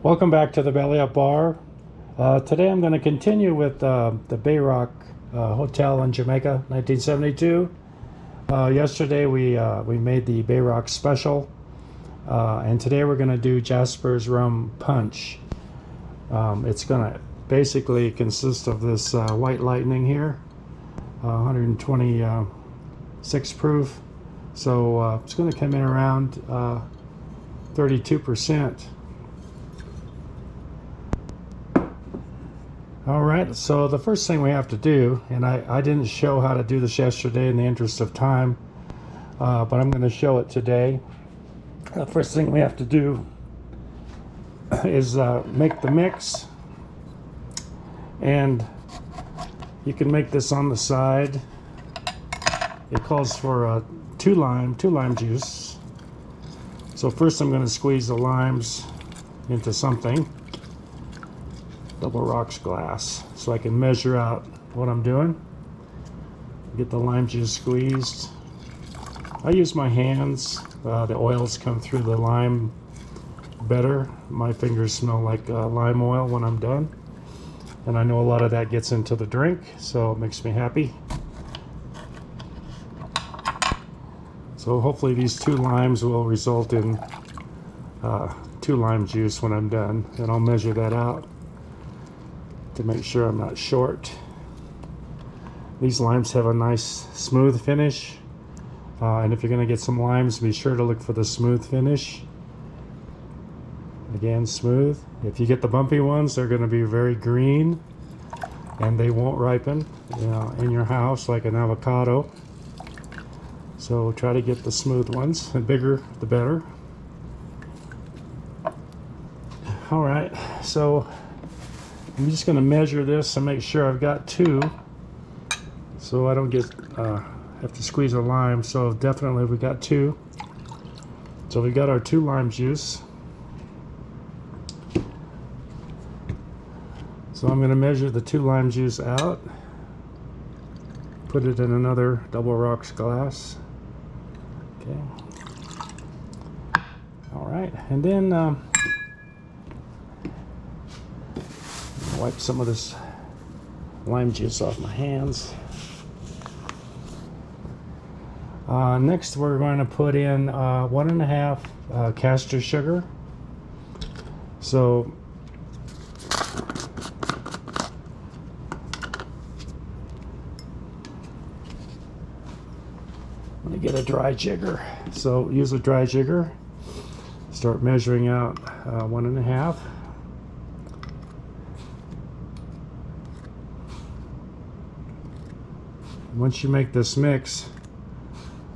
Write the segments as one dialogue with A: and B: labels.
A: Welcome back to the Belly Up Bar. Today I'm going to continue with the Roc Hotel in Jamaica, 1972. Yesterday we made the Roc Special, and today we're going to do Jasper's Rum Punch. It's going to basically consist of this White Lightning here, 126 proof. So it's going to come in around 32%. Alright, so the first thing we have to do, and I didn't show how to do this yesterday in the interest of time, but I'm going to show it today. The first thing we have to do is make the mix, and you can make this on the side. It calls for two lime juice. So first I'm going to squeeze the limes into something. Double rocks glass, so I can measure out what I'm doing. Get the lime juice squeezed. I use my hands. The oils come through the lime better. My fingers smell like lime oil when I'm done, and I know a lot of that gets into the drink, so it makes me happy. So hopefully these two limes will result in two lime juice when I'm done, and I'll measure that out to make sure I'm not short. These limes have a nice smooth finish, and if you're going to get some limes, be sure to look for the smooth finish. Again, smooth. If you get the bumpy ones, they're going to be very green and they won't ripen, in your house like an avocado. So try to get the smooth ones. The bigger the better. Alright, so I'm just going to measure this and make sure I've got two, so I don't get have to squeeze a lime. So definitely we got two. So we got our two lime juice. So I'm going to measure the two lime juice out, put it in another double rocks glass. Okay. All right, and then wipe some of this lime juice off my hands. Next we're going to put in 1.5 castor sugar. So I'm going to get a dry jigger. So use a dry jigger. Start measuring out 1.5. Once you make this mix,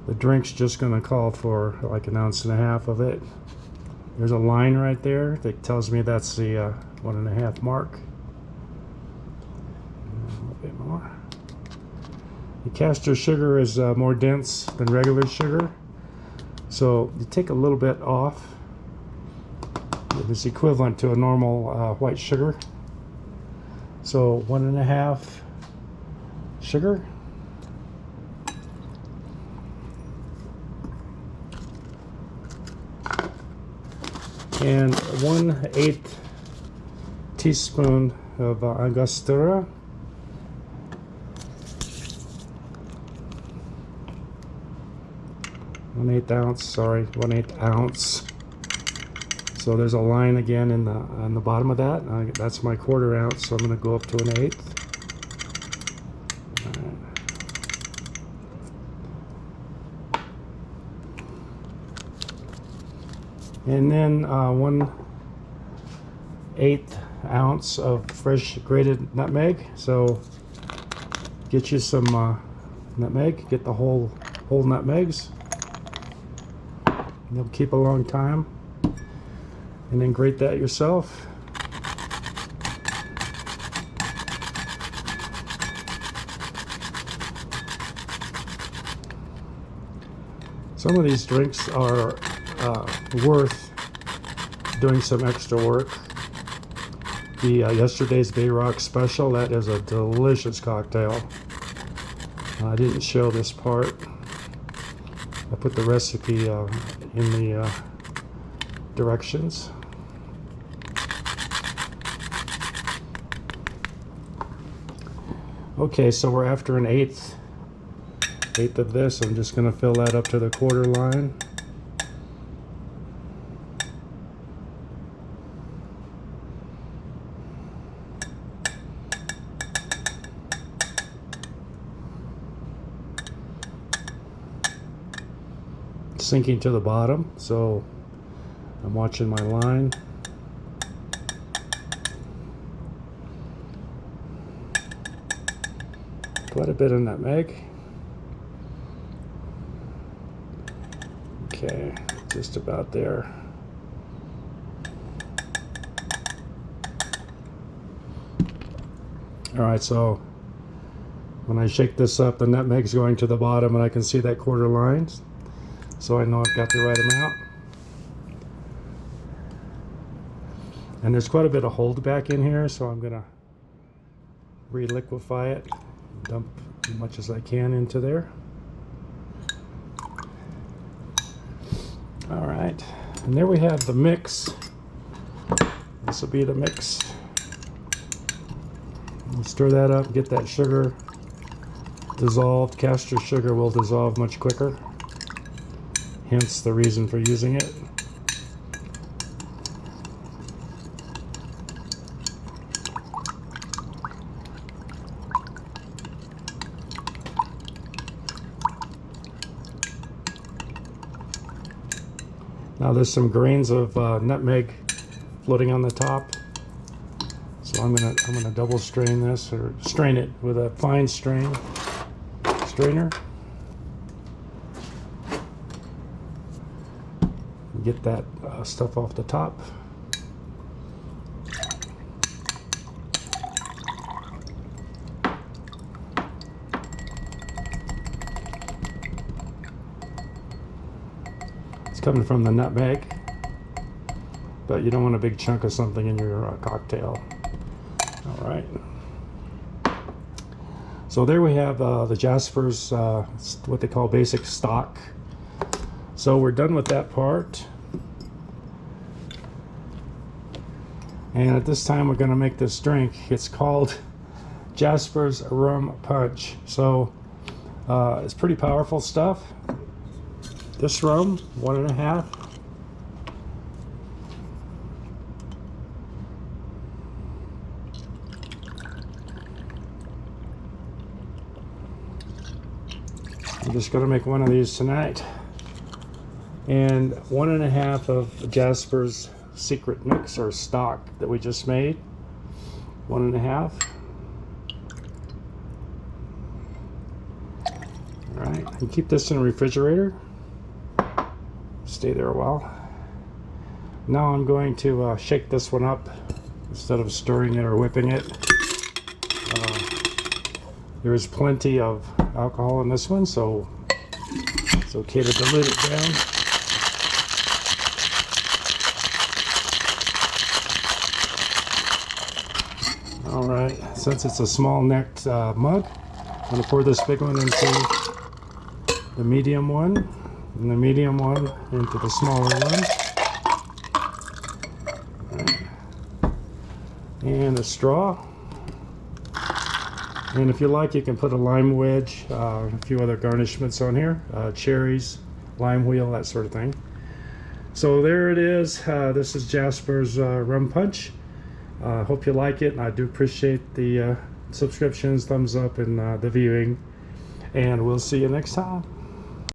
A: the drink's just going to call for like 1.5 ounces of it. There's a line right there that tells me that's the 1.5 mark. A little bit more. The castor sugar is more dense than regular sugar, so you take a little bit off. It is equivalent to a normal white sugar. So 1.5 sugar. And 1/8 teaspoon of Angostura. One-eighth ounce. So there's a line again on the bottom of that. That's my 1/4 ounce, so I'm going to go up to 1/8. And then 1/8 ounce of fresh grated nutmeg. So get you some nutmeg. Get the whole nutmegs. They'll keep a long time. And then grate that yourself. Some of these drinks are worth doing some extra work. The yesterday's Roc Special, that is a delicious cocktail. I didn't show this part. I put the recipe in the directions. Okay, so we're after an eighth of this. I'm just going to fill that up to the quarter line. Sinking to the bottom, so I'm watching my line. Quite a bit of nutmeg. Okay, just about there. Alright, so when I shake this up, the nutmeg's going to the bottom and I can see that quarter line. So I know I've got the right amount. And there's quite a bit of hold back in here, so I'm gonna re-liquefy it, dump as much as I can into there. All right, and there we have the mix. This will be the mix. We'll stir that up, get that sugar dissolved. Castor sugar will dissolve much quicker, hence the reason for using it. Now there's some grains of nutmeg floating on the top, so I'm gonna double strain this, or strain it with a fine strainer. Get that stuff off the top. It's coming from the nutmeg, but you don't want a big chunk of something in your cocktail. All right. So there we have the Jasper's, what they call basic stock. So we're done with that part. And at this time we're going to make this drink. It's called Jasper's Rum Punch. So it's pretty powerful stuff. This rum, 1.5. I'm just going to make one of these tonight. And 1.5 of Jasper's secret mix or stock that we just made. 1.5. All right, and keep this in the refrigerator. Stay there a while. Now I'm going to shake this one up instead of stirring it or whipping it. There is plenty of alcohol in this one, so it's okay to dilute it down. All right, since it's a small necked mug, I'm going to pour this big one into the medium one, and the medium one into the smaller one. Right. And a straw. And if you like, you can put a lime wedge, a few other garnishments on here, cherries, lime wheel, that sort of thing. So there it is. This is Jasper's Rum Punch. Hope you like it, and I do appreciate the subscriptions, thumbs up, and the viewing. And we'll see you next time.